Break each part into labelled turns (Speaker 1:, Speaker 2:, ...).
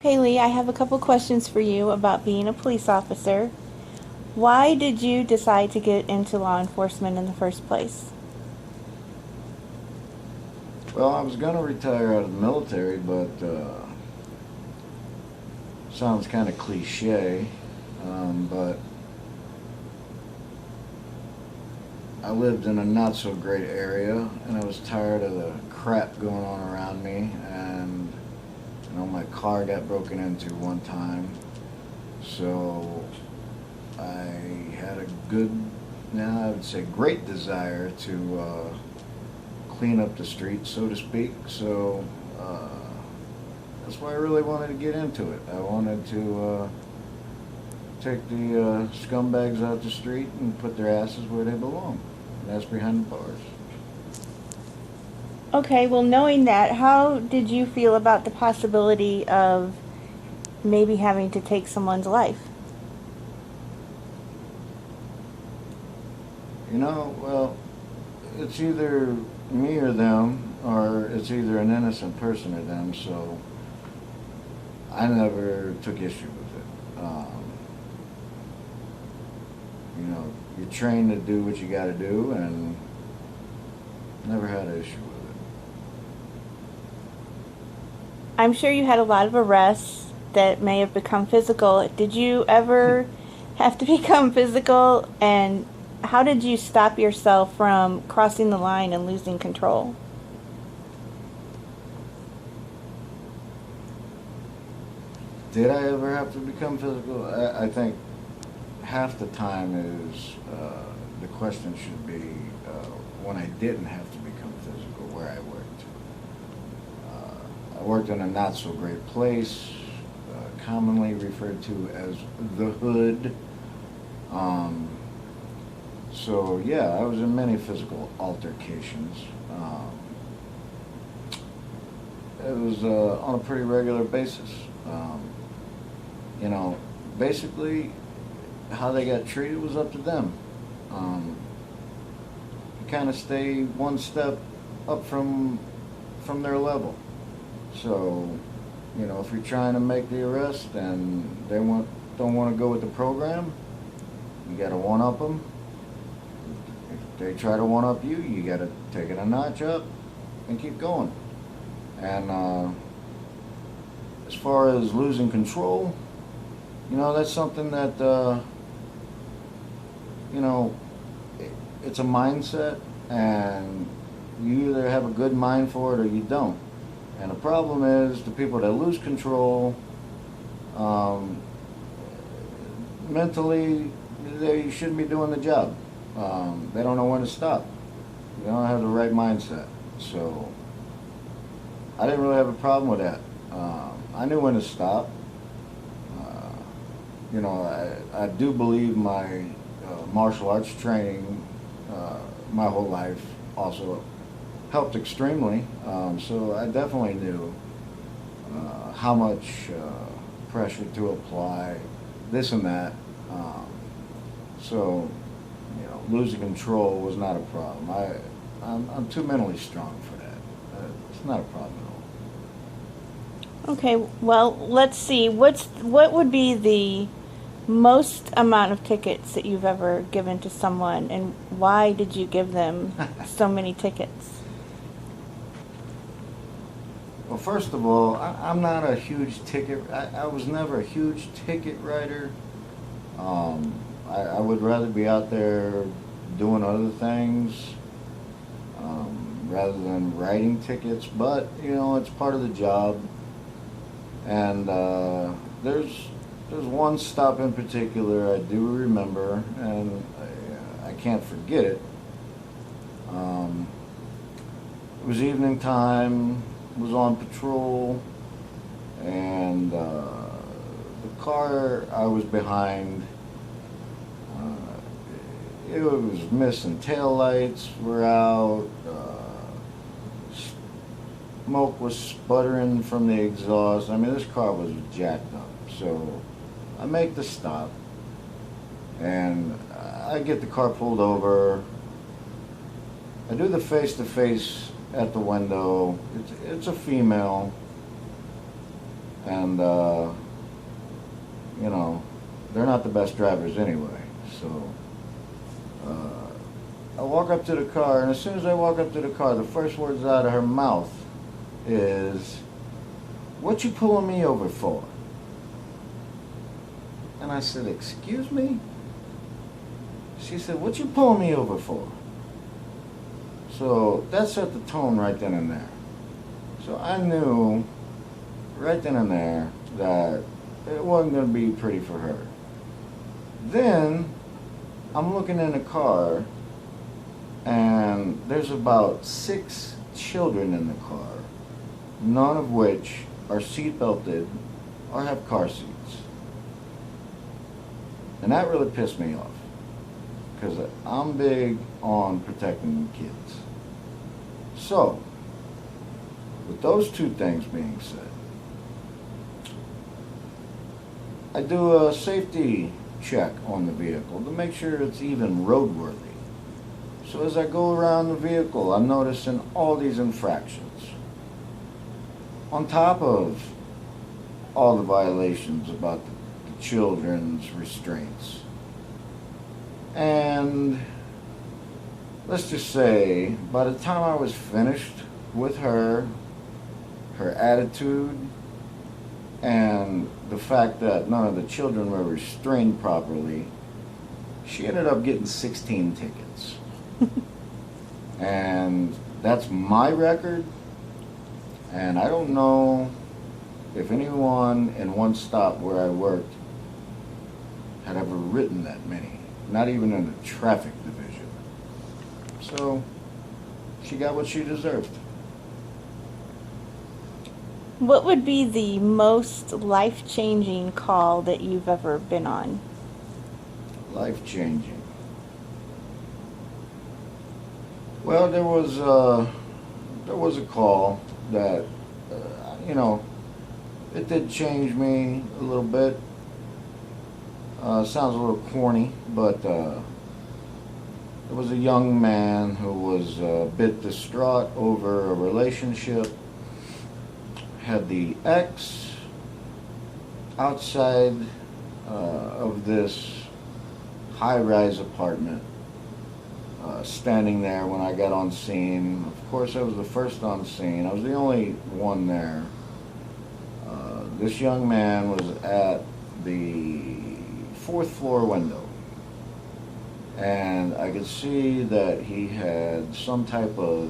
Speaker 1: Haley, I have a couple questions for you about being a police officer. Why did you decide to get into law enforcement in the first place?
Speaker 2: Well, I was going to retire out of the military, but sounds kind of cliche. But I lived in a not so great area, and I was tired of the crap going on around me. And my car got broken into one time, so I had a good, now I would say, great desire to clean up the streets, so to speak. So that's why I really wanted to get into it. I wanted to take the scumbags out the street and put their asses where they belong. And that's behind the bars.
Speaker 1: Okay, well, knowing that, how did you feel about the possibility of maybe having to take someone's life?
Speaker 2: Well, it's either me or them, or it's either an innocent person or them, so I never took issue with it. You're trained to do what you got to do, and never had an issue with it.
Speaker 1: I'm sure you had a lot of arrests that may have become physical. Did you ever have to become physical, and how did you stop yourself from crossing the line and losing control?
Speaker 2: Did I ever have to become physical? I think half the time is the question should be when I didn't have to become physical, where I worked. I worked in a not so great place, commonly referred to as the hood. So yeah, I was in many physical altercations. It was on a pretty regular basis. You know, Basically, how they got treated was up to them. You kind of stay one step up from their level. So, if you're trying to make the arrest and don't want to go with the program, you got to one up them. If they try to one up you, you got to take it a notch up and keep going. And as far as losing control, that's something that it's a mindset, and you either have a good mind for it or you don't. And the problem is the people that lose control, mentally, they shouldn't be doing the job. They don't know when to stop. They don't have the right mindset. So I didn't really have a problem with that. I knew when to stop. I do believe my martial arts training my whole life also helped extremely. So I definitely knew how much pressure to apply, this and that. So, losing control was not a problem. I'm too mentally strong for that. It's not a problem at all.
Speaker 1: Okay, well, let's see. What would be the most amount of tickets that you've ever given to someone, and why did you give them so many tickets?
Speaker 2: Well, first of all, I'm not a huge ticket. I was never a huge ticket writer. I would rather be out there doing other things rather than writing tickets. But it's part of the job. And there's one stop in particular I do remember, and I can't forget it. It was evening time, was on patrol, and the car I was behind, it was missing. Tail lights were out, smoke was sputtering from the exhaust. I mean, this car was jacked up. So I make the stop, and I get the car pulled over. I do the face-to-face at the window. It's a female. And, you know, they're not the best drivers anyway. So I walk up to the car, and as soon as I walk up to the car, the first words out of her mouth is, "What you pulling me over for?" And I said, "Excuse me?" She said, "What you pulling me over for?" So that set the tone right then and there. So I knew right then and there that it wasn't going to be pretty for her. Then I'm looking in the car, and there's about 6 children in the car, none of which are seat belted or have car seats. And that really pissed me off, because I'm big on protecting the kids. So, with those two things being said, I do a safety check on the vehicle to make sure it's even roadworthy. So as I go around the vehicle, I'm noticing all these infractions. On top of all the violations about the children's restraints. And let's just say, by the time I was finished with her attitude, and the fact that none of the children were restrained properly, she ended up getting 16 tickets. And that's my record, and I don't know if anyone in one stop where I worked had ever written that many, not even in the traffic division. So she got what she deserved.
Speaker 1: What would be the most life-changing call that you've ever been on?
Speaker 2: Life-changing. Well, there was a call that, you know, it did change me a little bit. Sounds a little corny, but it was a young man who was a bit distraught over a relationship. Had the ex outside of this high-rise apartment, standing there when I got on scene. Of course, I was the first on scene. I was the only one there. This young man was at the 4th floor window, and I could see that he had some type of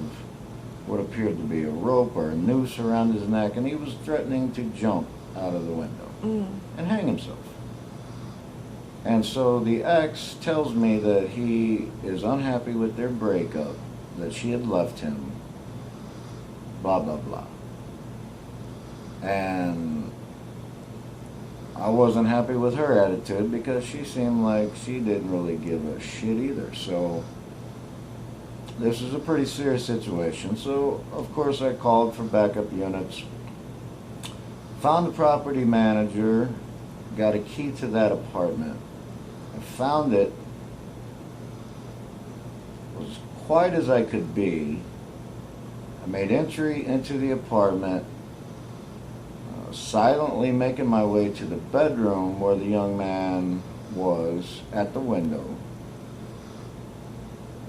Speaker 2: what appeared to be a rope or a noose around his neck, and he was threatening to jump out of the window and hang himself. And so the ex tells me that he is unhappy with their breakup, that she had left him, blah, blah, blah. And I wasn't happy with her attitude, because she seemed like she didn't really give a shit either. So this is a pretty serious situation. So of course I called for backup units, found the property manager, got a key to that apartment. I found it, was quiet as I could be. I made entry into the apartment, silently making my way to the bedroom where the young man was at the window.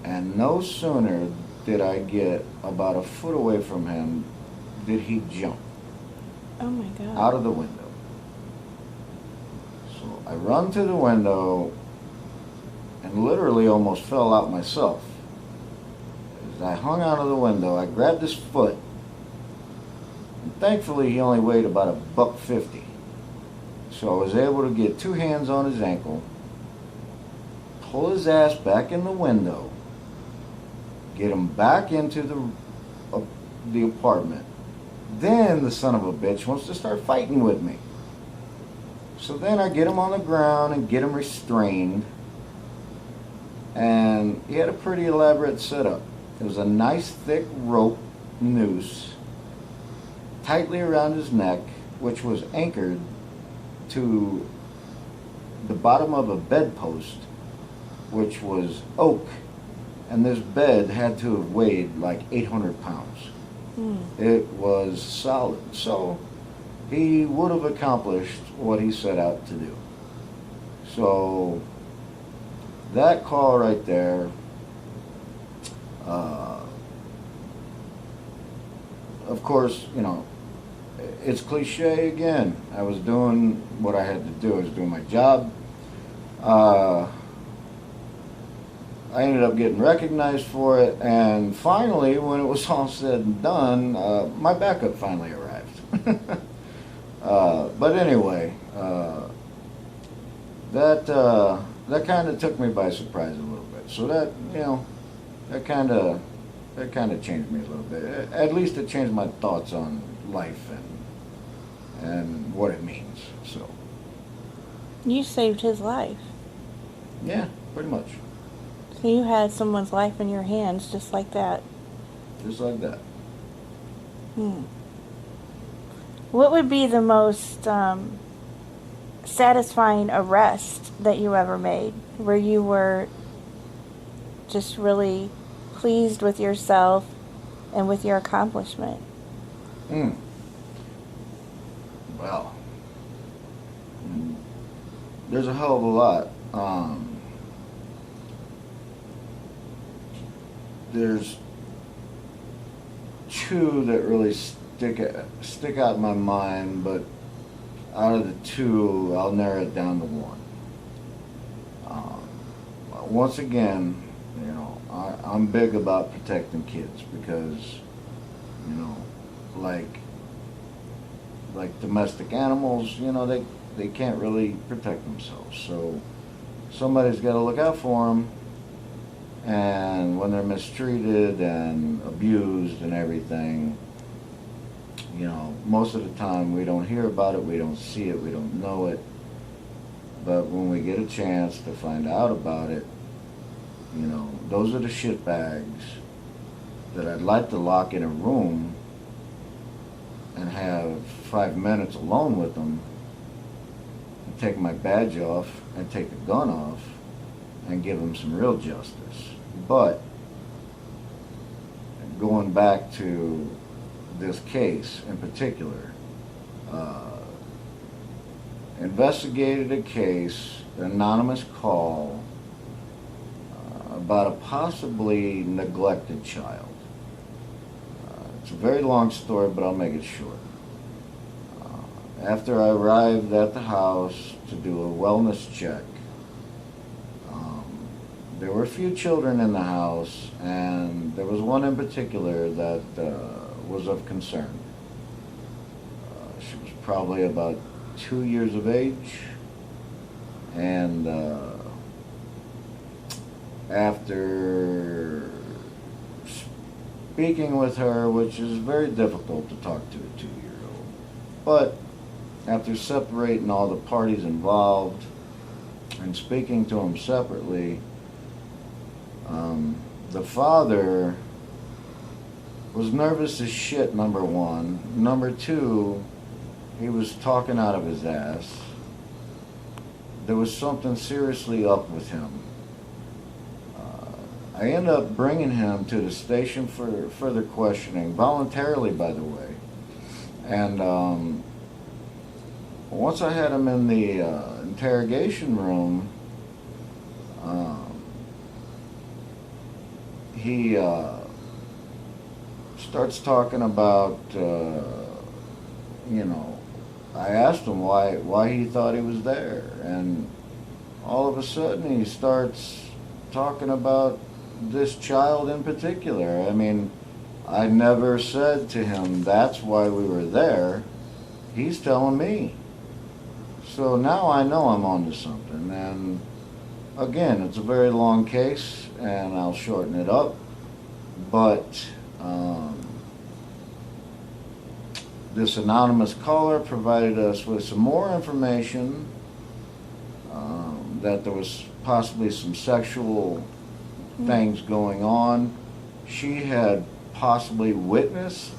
Speaker 2: And no sooner did I get about a foot away from him did he jump.
Speaker 1: Oh my God.
Speaker 2: Out of the window. So I run to the window and literally almost fell out myself. As I hung out of the window, I grabbed his foot, and thankfully he only weighed about $1.50. So I was able to get 2 hands on his ankle, pull his ass back in the window, get him back into the apartment. Then the son of a bitch wants to start fighting with me. So then I get him on the ground and get him restrained. And he had a pretty elaborate setup. It was a nice thick rope noose tightly around his neck, which was anchored to the bottom of a bedpost, which was oak. And this bed had to have weighed like 800 pounds. It was solid. So he would have accomplished what he set out to do. So that call right there, of course, you know, it's cliche again. I was doing what I had to do. I was doing my job. I ended up getting recognized for it, and finally, when it was all said and done, my backup finally arrived. But anyway, that kind of took me by surprise a little bit. So that, you know, that kind of changed me a little bit. At least it changed my thoughts on life and what it means. So
Speaker 1: You saved his life.
Speaker 2: yeah, pretty much,
Speaker 1: So you had someone's life in your hands just like that.
Speaker 2: just like that.
Speaker 1: What would be the most satisfying arrest that you ever made, where you were just really pleased with yourself and with your accomplishment?
Speaker 2: Well, there's a hell of a lot. There's two that really stick out in my mind, but out of the two, I'll narrow it down to one. Once again, you know, I'm big about protecting kids because, you know, like domestic animals, you know, they can't really protect themselves. So somebody's got to look out for them. And when they're mistreated and abused and everything, you know, most of the time we don't hear about it, we don't see it, we don't know it. But when we get a chance to find out about it, you know, those are the shitbags that I'd like to lock in a room and have 5 minutes alone with them and take my badge off and take the gun off and give them some real justice. But going back to this case in particular, investigated a case, an anonymous call about a possibly neglected child. It's a very long story, but I'll make it short. After I arrived at the house to do a wellness check, there were a few children in the house, and there was one in particular that was of concern. She was probably about 2 years of age, and after speaking with her, which is very difficult to talk to a 2-year-old, but after separating all the parties involved and speaking to them separately, the father was nervous as shit, number one. Number two, he was talking out of his ass. There was something seriously up with him. I ended up bringing him to the station for further questioning, voluntarily, by the way. And once I had him in the interrogation room, he starts talking about, you know, I asked him why he thought he was there, and all of a sudden he starts talking about this child in particular. I mean, I never said to him that's why we were there. He's telling me. So now I know I'm onto something. And again, it's a very long case, and I'll shorten it up. But this anonymous caller provided us with some more information that there was possibly some sexual things going on. She had possibly witnessed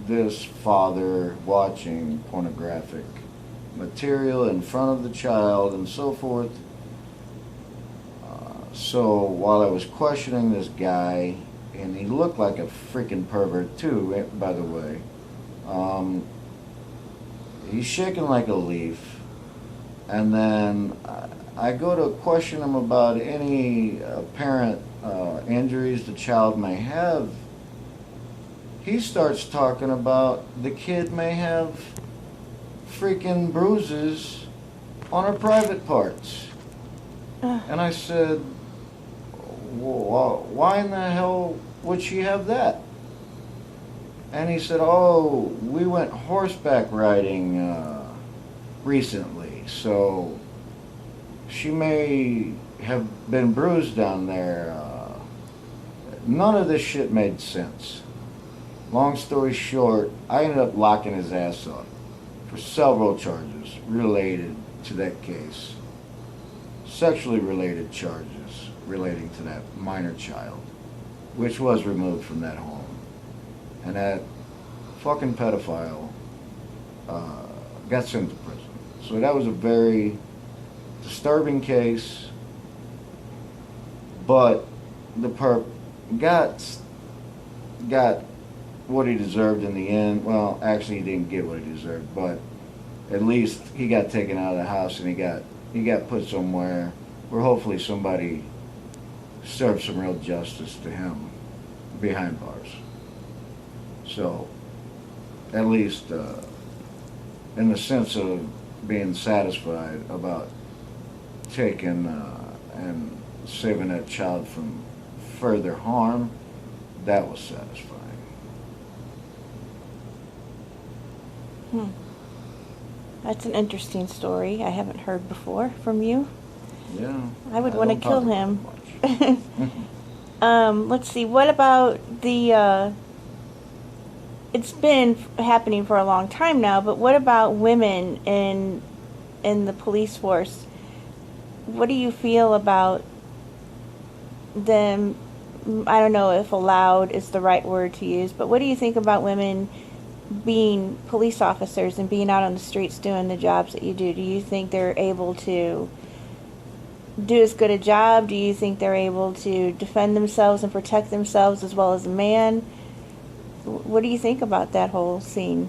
Speaker 2: this father watching pornographic material in front of the child and so forth. So while I was questioning this guy, and he looked like a freaking pervert too, by the way, he's shaking like a leaf. And then I go to question him about any apparent injuries the child may have. He starts talking about the kid may have freaking bruises on her private parts. And I said, well, why in the hell would she have that? And he said, oh, we went horseback riding recently, so she may have been bruised down there. None of this shit made sense. Long story short, I ended up locking his ass up for several charges related to that case. Sexually related charges relating to that minor child, which was removed from that home. And that fucking pedophile got sent to prison. So that was a very disturbing case, but the perp got what he deserved in the end. Well, actually, he didn't get what he deserved, but at least he got taken out of the house and he got put somewhere where hopefully somebody served some real justice to him behind bars. So, at least in the sense of being satisfied about taking and saving that child from further harm, that was satisfying.
Speaker 1: That's an interesting story I haven't heard before from you.
Speaker 2: Yeah.
Speaker 1: I would want to
Speaker 2: don't
Speaker 1: kill
Speaker 2: talk
Speaker 1: him.
Speaker 2: about it much.
Speaker 1: Let's see, what about the, it's been happening for a long time now, but what about women in the police force? What do you feel about them? I don't know if allowed is the right word to use, but what do you think about women being police officers and being out on the streets doing the jobs that you do? Do you think they're able to do as good a job? Do you think they're able to defend themselves and protect themselves as well as a man? What do you think about that whole scene?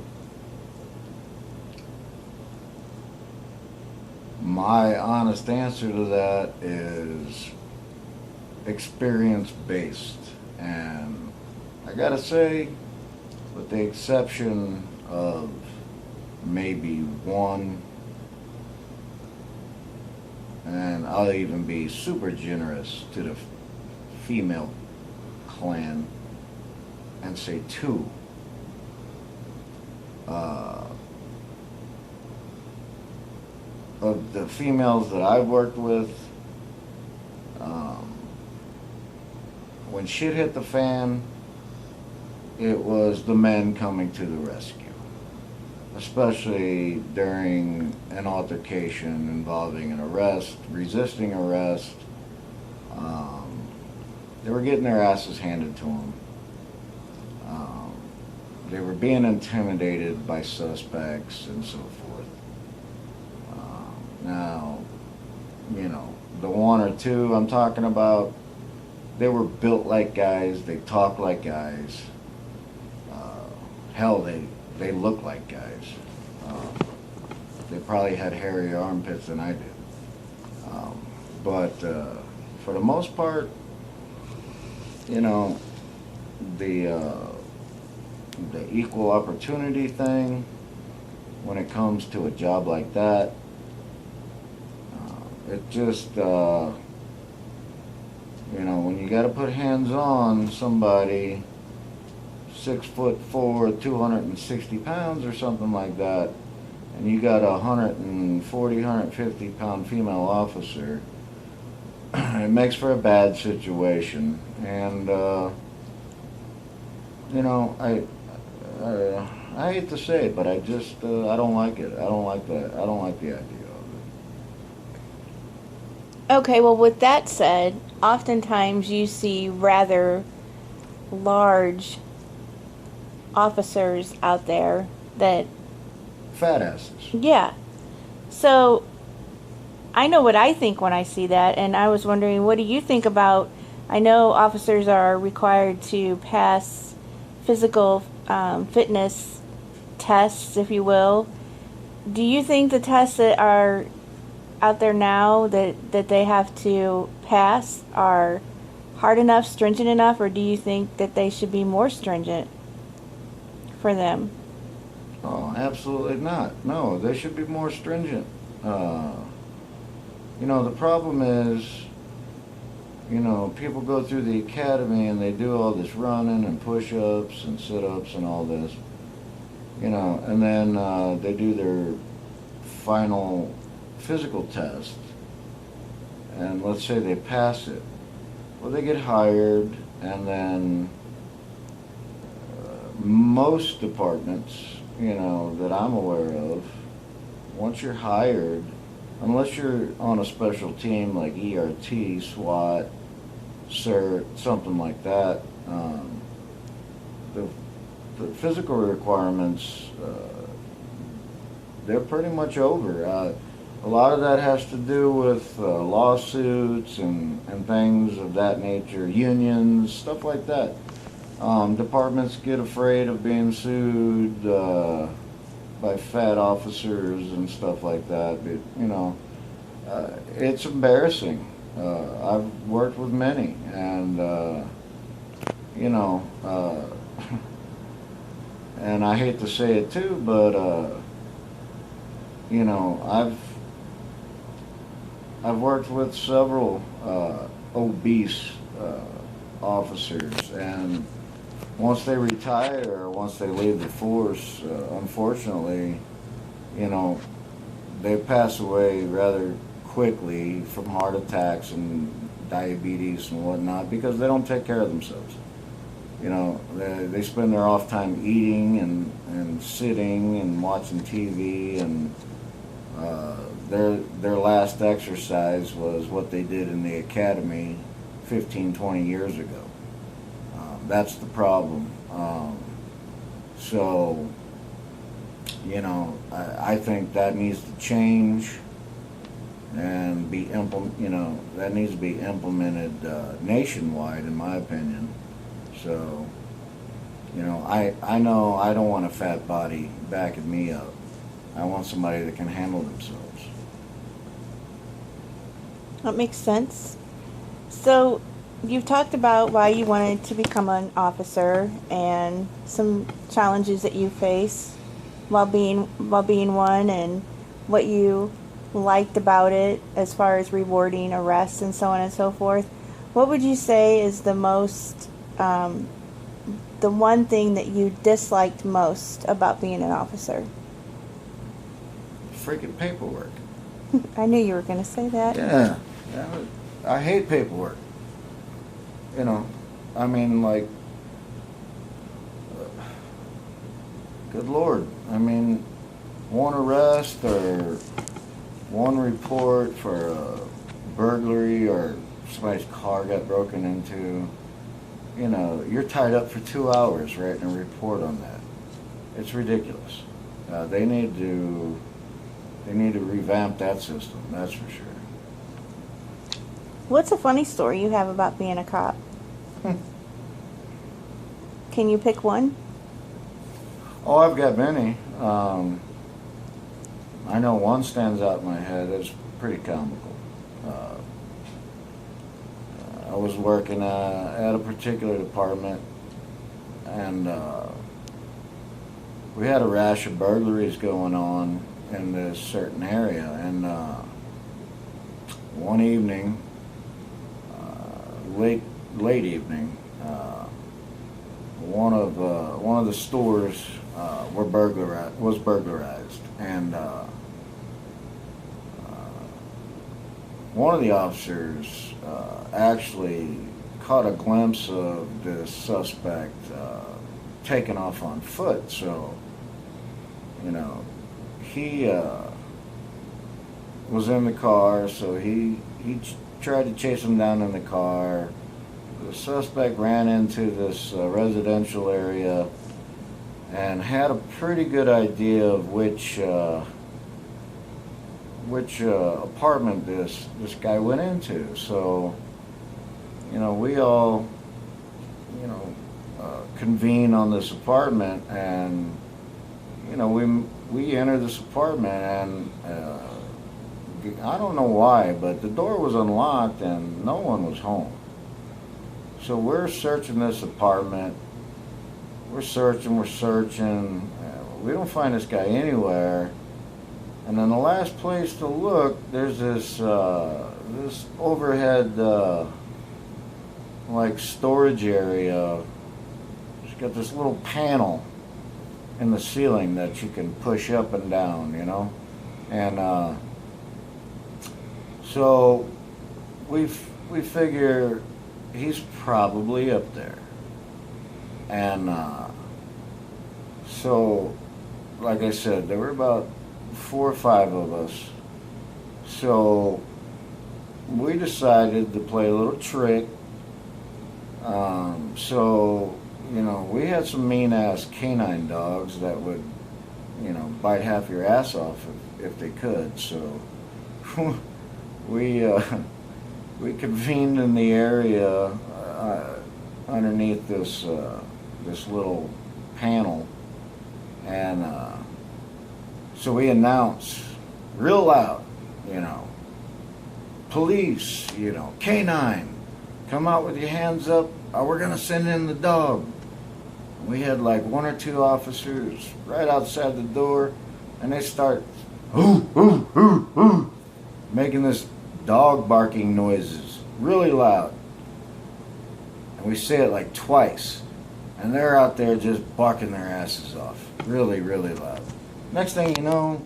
Speaker 2: My honest answer to that is experience based, and I gotta say, with the exception of maybe one, and I'll even be super generous to the female clan and say two. Of the females that I've worked with, when shit hit the fan, it was the men coming to the rescue, especially during an altercation involving an arrest, resisting arrest. They were getting their asses handed to them. They were being intimidated by suspects and so forth. Now, you know, the one or two I'm talking about, they were built like guys, they talk like guys. Hell, they look like guys. They probably had hairier armpits than I did. But for the most part, you know, the equal opportunity thing, when it comes to a job like that, it just, you know, when you got to put hands on somebody 6'4", 260 pounds or something like that, and you got a 140, 150 pound female officer, it makes for a bad situation. And you know, I hate to say it, but I just I don't like it. I don't like that. I don't like the idea of it.
Speaker 1: Okay, well, with that said, oftentimes you see rather large officers out there that...
Speaker 2: Fat asses.
Speaker 1: Yeah. So, I know what I think when I see that, and I was wondering, what do you think about... I know officers are required to pass physical fitness tests, if you will. Do you think the tests that are out there now that they have to pass are hard enough, stringent enough, or do you think that they should be more stringent for them?
Speaker 2: Oh, absolutely not. No, they should be more stringent. Uh, the problem is, people go through the academy and they do all this running and push-ups and sit-ups and all this, and then they do their final physical test, and let's say they pass it. Well, they get hired, and then most departments, that I'm aware of, once you're hired, unless you're on a special team like ERT, SWAT, CERT, something like that, the, the physical requirements, they're pretty much over. A lot of that has to do with lawsuits and things of that nature, unions, stuff like that. Departments get afraid of being sued by fat officers and stuff like that. But, it's embarrassing. I've worked with many, and you know, uh, and I hate to say it too, but I've worked with several obese officers, and once they retire or once they leave the force, unfortunately, you know, they pass away rather quickly from heart attacks and diabetes and whatnot because they don't take care of themselves. They spend their off time eating and sitting and watching TV, and their last exercise was what they did in the academy 15, 20 years ago. That's the problem. So, I think that needs to change and that needs to be implemented nationwide, in my opinion. So, I know I don't want a fat body backing me up. I want somebody that can handle themselves.
Speaker 1: That makes sense. So, you've talked about why you wanted to become an officer and some challenges that you face while being one, and what you liked about it as far as rewarding arrests and so on and so forth. What would you say is the one thing that you disliked most about being an officer?
Speaker 2: Freaking paperwork.
Speaker 1: I knew you were going to say that.
Speaker 2: Yeah. I hate paperwork. Like, good Lord. One arrest or one report for a burglary or somebody's car got broken into, you're tied up for 2 hours writing a report on that. It's ridiculous. They need to revamp that system, that's for sure.
Speaker 1: What's a funny story you have about being a cop? Can you pick one?
Speaker 2: Oh, I've got many. I know one stands out in my head. It's pretty comical. I was working at a particular department, and we had a rash of burglaries going on in this certain area. And one evening, late evening, one of the stores was burglarized, and one of the officers actually caught a glimpse of this suspect taking off on foot. So, he was in the car, so he tried to chase him down in the car. The suspect ran into this residential area and had a pretty good idea of which apartment this guy went into. So, we all, convene on this apartment, and, we entered this apartment, and I don't know why, but the door was unlocked and no one was home. So we're searching this apartment. We're searching. We don't find this guy anywhere. And then the last place to look, there's this this overhead like storage area. It's got this little panel in the ceiling that you can push up and down, you know. And so we figure he's probably up there. And so, like I said, there were about 4 or 5 of us. So we decided to play a little trick. So, you know, we had some mean-ass canine dogs that would, you know, bite half your ass off if they could. So we convened in the area underneath this this little panel, and so we announced real loud, you know, police, you know, canine, come out with your hands up, or we're gonna send in the dog. We had like 1 or 2 officers right outside the door, and they start making this dog barking noises really loud. And we say it like twice, and they're out there just barking their asses off really, really loud. Next thing you know,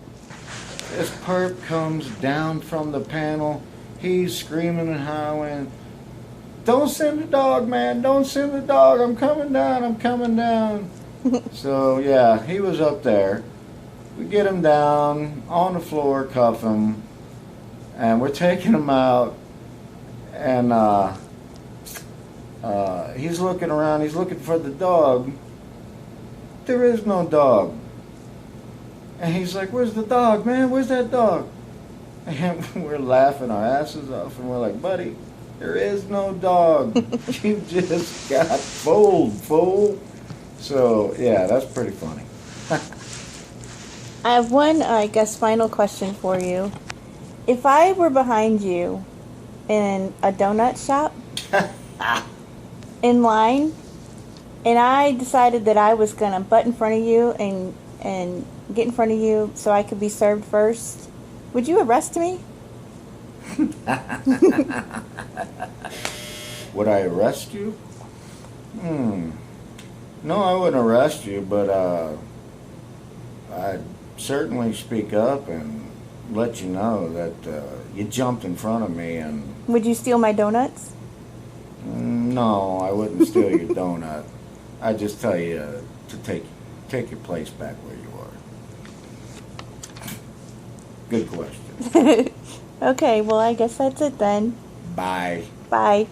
Speaker 2: this perp comes down from the panel. He's screaming and howling, "Don't send the dog, man, don't send the dog, I'm coming down, I'm coming down." So yeah, he was up there. We get him down on the floor, cuff him, and we're taking him out, and he's looking around, he's looking for the dog. There is no dog. And he's like, "Where's the dog, man? Where's that dog?" And we're laughing our asses off, and we're like, "Buddy, there is no dog. You just got fooled, fool." So, yeah, that's pretty funny.
Speaker 1: I have one, I guess, final question for you. If I were behind you in a donut shop, in line, and I decided that I was going to butt in front of you and get in front of you so I could be served first, would you arrest me?
Speaker 2: Would I arrest you? No, I wouldn't arrest you, but I'd certainly speak up and let you know that you jumped in front of me. And
Speaker 1: Would you steal my donuts?
Speaker 2: no, I wouldn't steal your donut. I'd just tell you to take your place back where you are. Good question.
Speaker 1: Okay, well, I guess that's it then.
Speaker 2: Bye.
Speaker 1: Bye.